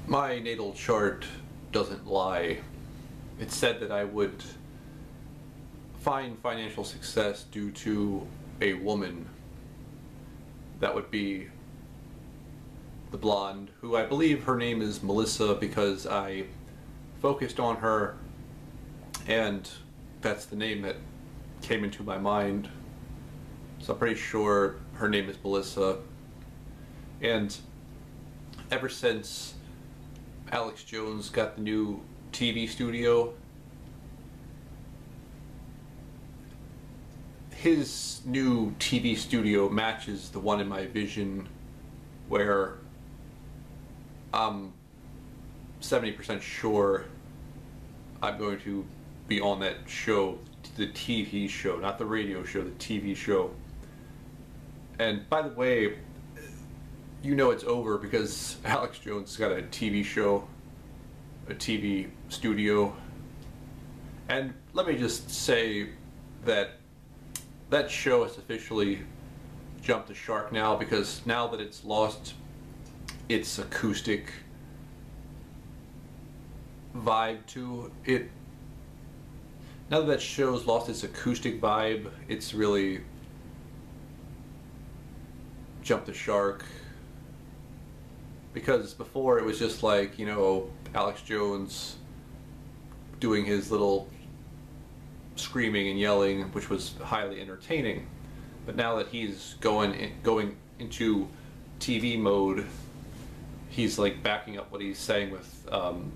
My natal chart doesn't lie. It said that I would find financial success due to a woman. That would be the blonde, who I believe her name is Melissa because I focused on her and that's the name that came into my mind. So I'm pretty sure her name is Melissa. And ever since Alex Jones got the new TV studio, his new TV studio matches the one in my vision, where I'm 70% sure I'm going to be on that show, the TV show, not the radio show, the TV show. And by the way, you know it's over because Alex Jones got a TV show, a TV studio. And let me just say that that show has officially jumped the shark now, because now that it's lost its acoustic vibe to it, now that show's lost its acoustic vibe, it's really jumped the shark. Because before it was just like, you know, Alex Jones doing his little screaming and yelling, which was highly entertaining. But now that he's going into TV mode, he's like backing up what he's saying with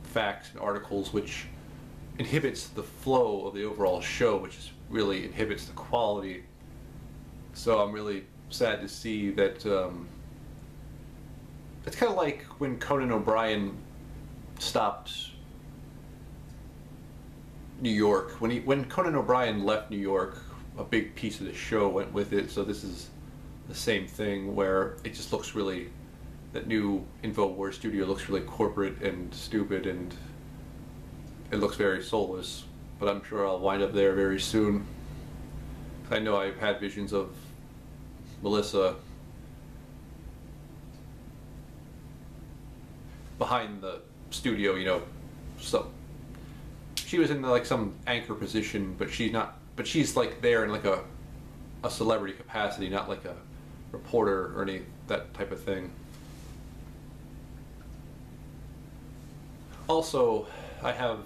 facts and articles, which inhibits the flow of the overall show, which is really inhibits the quality. So I'm really sad to see that. It's kind of like when Conan O'Brien stopped New York. When Conan O'Brien left New York, a big piece of the show went with it. So this is the same thing, where it just looks really, that new InfoWars studio looks really corporate and stupid, and it looks very soulless. But I'm sure I'll wind up there very soon. I know I've had visions of Melissa behind the studio, you know, so she was in like some anchor position, but she's not, but she's like there in like a celebrity capacity, not like a reporter or any that type of thing. Also, I have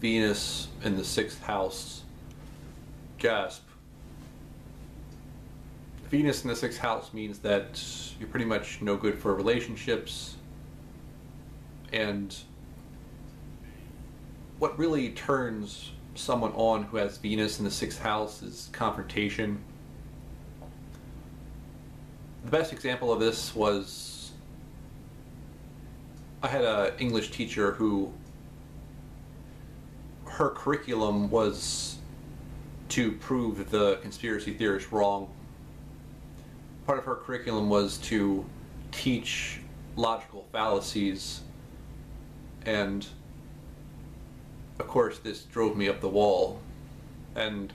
Venus in the 6th house. Gasp. Venus in the 6th house means that you're pretty much no good for relationships. And what really turns someone on who has Venus in the 6th house is confrontation. The best example of this was, I had an English teacher who, her curriculum was to prove the conspiracy theorists wrong. Part of her curriculum was to teach logical fallacies. And of course this drove me up the wall, and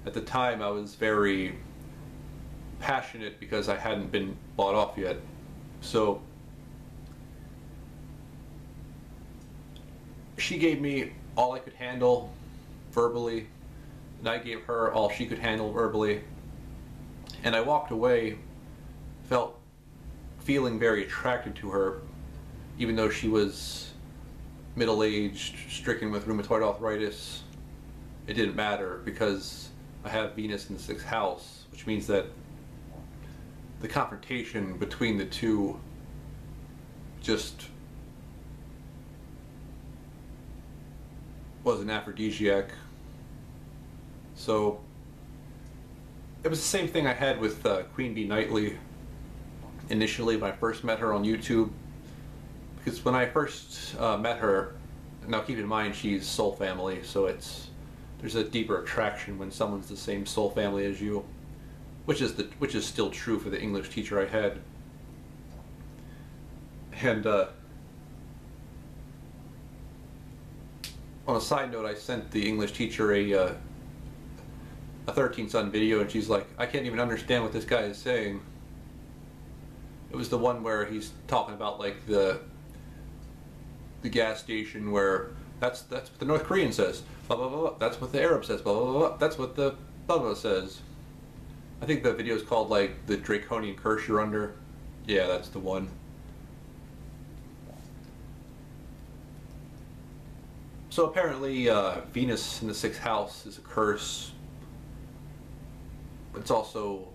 at the time I was very passionate because I hadn't been bought off yet. So she gave me all I could handle verbally, and I gave her all she could handle verbally, and I walked away feeling very attracted to her, even though she was middle-aged, stricken with rheumatoid arthritis. It didn't matter because I have Venus in the 6th house, which means that the confrontation between the two just was an aphrodisiac. So it was the same thing I had with Queen Bee Knightley initially when I first met her on YouTube. Because when I first met her, now keep in mind she's soul family, so there's a deeper attraction when someone's the same soul family as you, which is still true for the English teacher I had. And on a side note, I sent the English teacher a 13 Son video, and she's like, I can't even understand what this guy is saying. It was the one where he's talking about like the the gas station where that's what the North Korean says, blah blah blah, blah. That's what the Arab says, blah blah blah, blah. That's what the blah blah says. I think the video is called like the Draconian Curse You're Under. Yeah, that's the one. So apparently Venus in the 6th house is a curse. It's also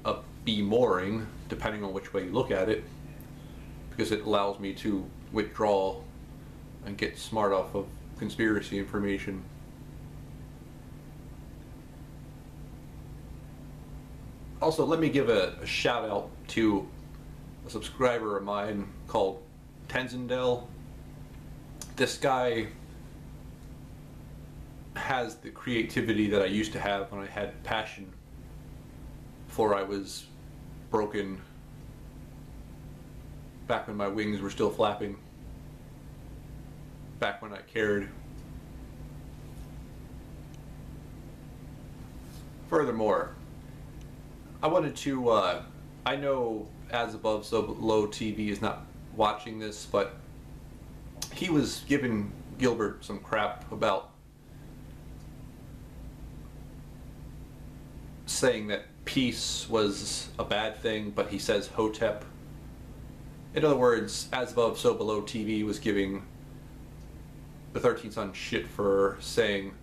a be-mooring, depending on which way you look at it, because it allows me to withdraw and get smart off of conspiracy information. Also, let me give a shout out to a subscriber of mine called Tenzendel. This guy has the creativity that I used to have when I had passion before I was broken, back when my wings were still flapping, back when I cared. Furthermore, I wanted to, I know As Above So Below TV is not watching this, but he was giving Gilbert some crap about saying that peace was a bad thing, but he says Hotep. In other words, As Above So Below TV was giving the 13th Son shit for saying,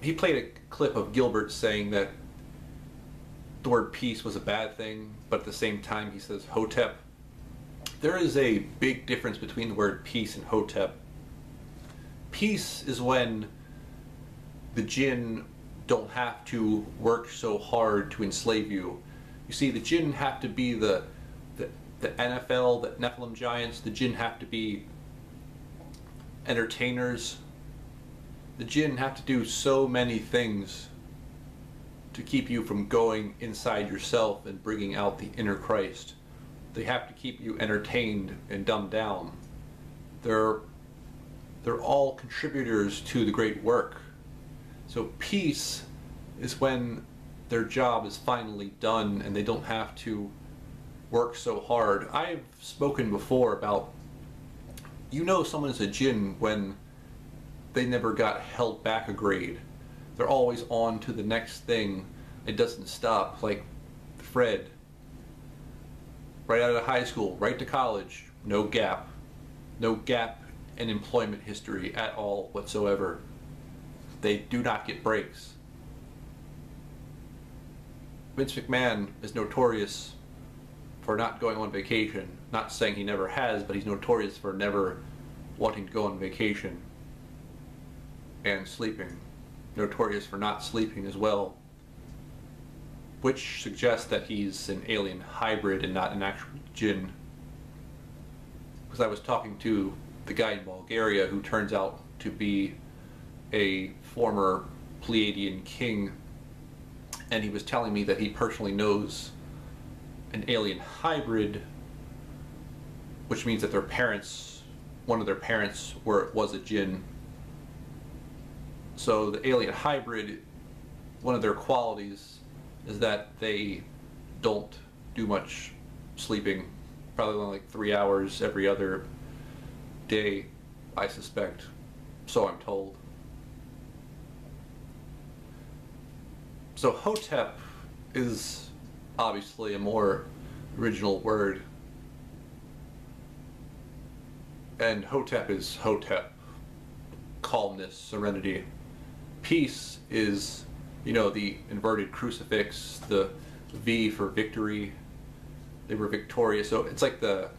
he played a clip of Gilbert saying that the word peace was a bad thing, but at the same time he says Hotep. There is a big difference between the word peace and Hotep. Peace is when the jinn don't have to work so hard to enslave you. You see, the jinn have to be the NFL, the Nephilim giants. The jinn have to be entertainers. The jinn have to do so many things to keep you from going inside yourself and bringing out the inner Christ. They have to keep you entertained and dumbed down. They're all contributors to the great work. So peace is when their job is finally done and they don't have to work so hard. I've spoken before about, you know, someone is a jinn when they never got held back a grade. They're always on to the next thing. It doesn't stop. Like Fred, right out of high school, right to college, no gap. No gap in employment history at all whatsoever. They do not get breaks. Vince McMahon is notorious for not going on vacation. Not saying he never has, but he's notorious for never wanting to go on vacation. And sleeping. Notorious for not sleeping as well. Which suggests that he's an alien hybrid and not an actual jinn. Because I was talking to the guy in Bulgaria who turns out to be a former Pleiadian king, and he was telling me that he personally knows an alien hybrid, which means that their parents, one of their parents was a jinn. So the alien hybrid, one of their qualities is that they don't do much sleeping, probably only like 3 hours every other day, I suspect, so I'm told. So Hotep is obviously a more original word, and Hotep is Hotep, calmness, serenity. Peace is, you know, the inverted crucifix, the V for victory. They were victorious, so it's like the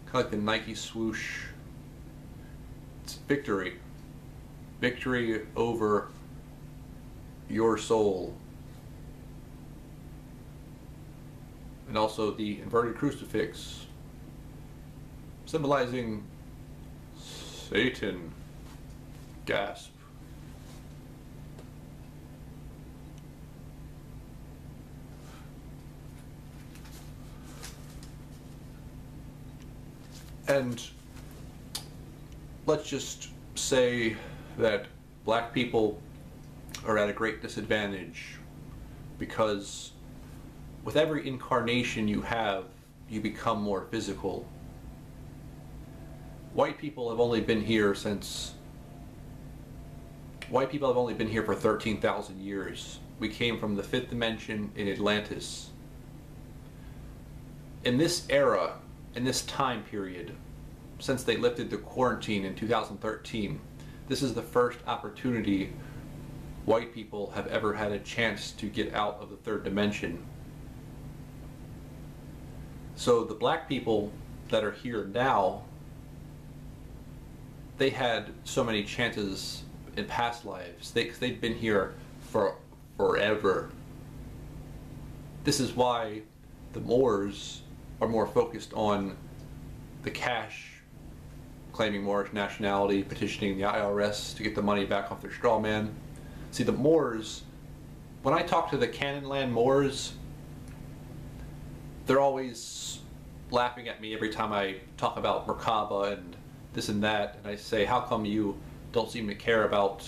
kind of like the Nike swoosh. It's victory. Victory over your soul. And also the inverted crucifix, symbolizing Satan. Gasp. And let's just say that black people are at a great disadvantage because with every incarnation you have, you become more physical. white people have only been here for 13,000 years. We came from the fifth dimension in Atlantis. In this era, in this time period, since they lifted the quarantine in 2013, this is the first opportunity white people have ever had a chance to get out of the third dimension. So the black people that are here now, they had so many chances in past lives. They've been here for forever. This is why the Moors are more focused on the cash, claiming Moorish nationality, petitioning the IRS to get the money back off their straw man. See, the Moors, when I talk to the Canaanland Moors, they're always laughing at me every time I talk about Merkaba and this and that, and I say, how come you don't seem to care about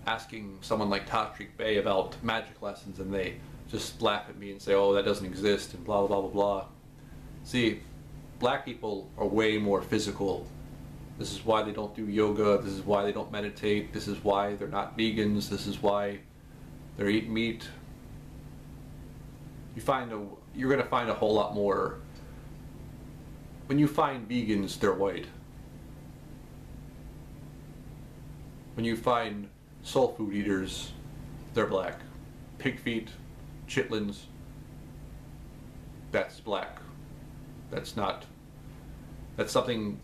asking someone like Tashrik Bey about magic lessons? And they just laugh at me and say, oh, that doesn't exist, and blah, blah, blah, blah, blah. See, black people are way more physical. This is why they don't do yoga, this is why they don't meditate, this is why they're not vegans, this is why they're eating meat. You're going to find a whole lot more. When you find vegans, they're white. When you find soul food eaters, they're black. Pig feet, chitlins, that's black. That's something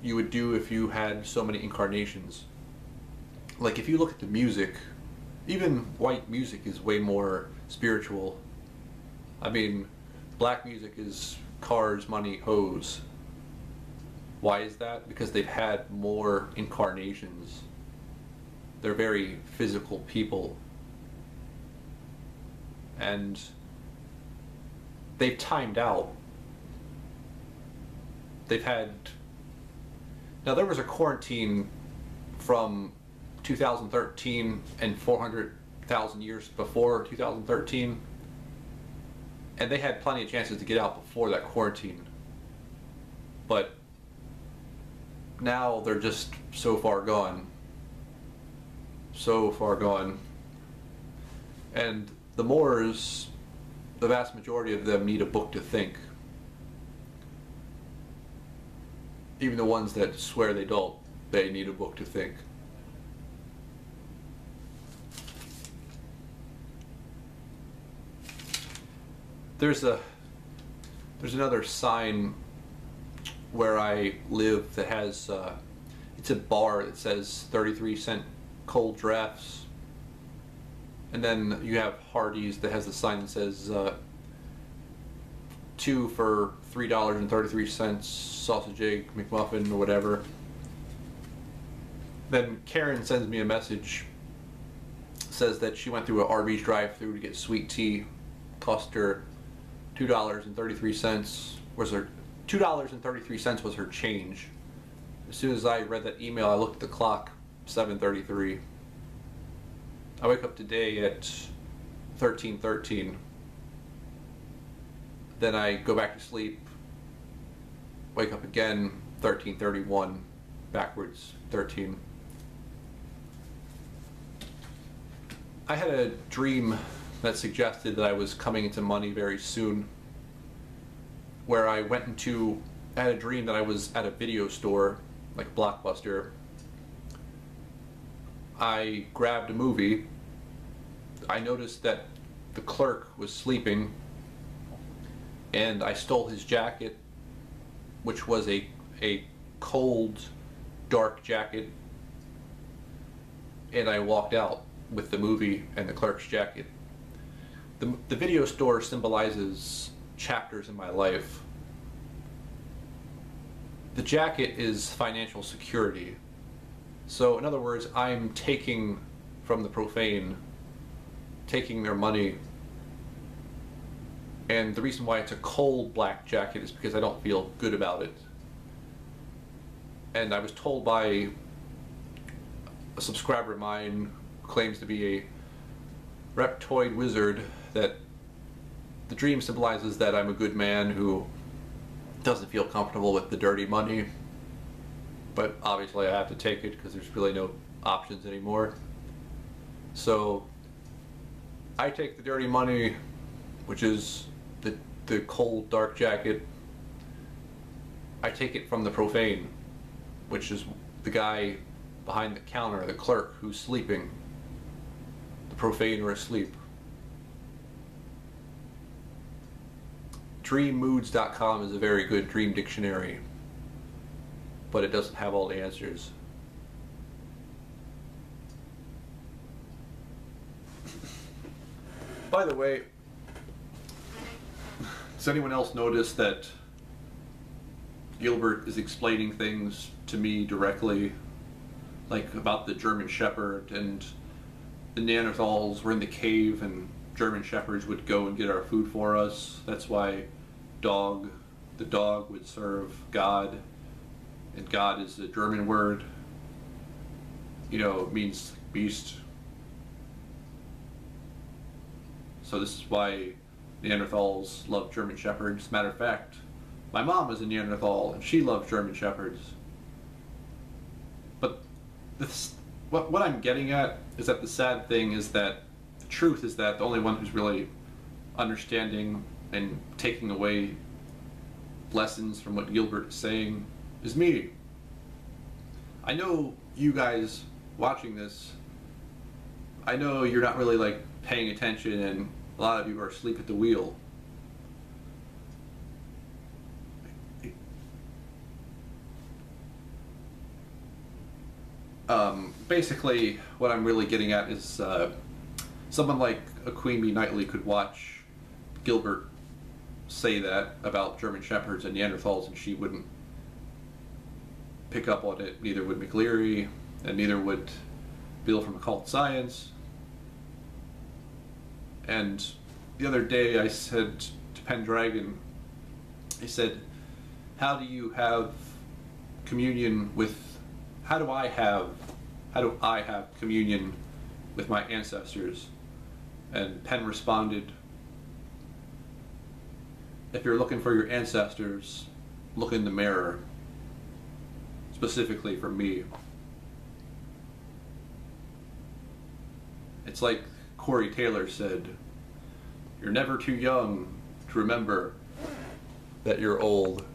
you would do if you had so many incarnations. Like, if you look at the music, even white music is way more spiritual. I mean, black music is cars, money, hoes. Why is that? Because they've had more incarnations. They're very physical people. And they've timed out. They've had... Now, there was a quarantine from 2013 and 400,000 years before 2013, and they had plenty of chances to get out before that quarantine. But now they're just so far gone. So far gone. And the Moors, the vast majority of them need a book to think. Even the ones that swear they don't, they need a book to think. There's another sign where I live that has, it's a bar that says 33-cent cold drafts. And then you have Hardee's that has the sign that says 2 for $3.33 sausage egg McMuffin or whatever. Then Karen sends me a message, says that she went through an Arby's drive-thru to get sweet tea, cost her $2.33 was her $2.33 was her change. As soon as I read that email, I looked at the clock, 7:33. I wake up today at 13:13. Then I go back to sleep, wake up again, 13:31, backwards 13. I had a dream that suggested that I was coming into money very soon, where I had a dream that I was at a video store, like Blockbuster. I grabbed a movie. I noticed that the clerk was sleeping, and I stole his jacket, which was a cold, dark jacket, and I walked out with the movie and the clerk's jacket. The video store symbolizes chapters in my life. The jacket is financial security. So in other words, I'm taking from the profane, taking their money. And the reason why it's a cold black jacket is because I don't feel good about it. And I was told by a subscriber of mine who claims to be a reptoid wizard that the dream symbolizes that I'm a good man who doesn't feel comfortable with the dirty money. but obviously I have to take it because there's really no options anymore. So I take the dirty money, which is the cold dark jacket. I take it from the profane, which is the guy behind the counter, the clerk who's sleeping. The profane are asleep. Dreammoods.com is a very good dream dictionary, but it doesn't have all the answers. By the way, does anyone else notice that Gilbert is explaining things to me directly, like about the German Shepherd, and the Neanderthals were in the cave and German Shepherds would go and get our food for us. That's why the dog would serve God, and God is a German word. You know, it means beast. So this is why Neanderthals love German Shepherds. Matter of fact, my mom is a Neanderthal and she loves German Shepherds. But what I'm getting at is that the sad thing is that the truth is that the only one who's really understanding and taking away lessons from what Gilbert is saying is me. I know you guys watching this, I know you're not really like paying attention, and a lot of you are asleep at the wheel. Basically, what I'm really getting at is someone like a Queen Bee Knightley could watch Gilbert say that about German Shepherds and Neanderthals, and she wouldn't pick up on it. Neither would McLeary, and neither would Bill from Occult Science. And the other day I said to Pendragon, I said, how do I have communion with my ancestors? And Penn responded, if you're looking for your ancestors, look in the mirror. Specifically for me. It's like Corey Taylor said, you're never too young to remember that you're old.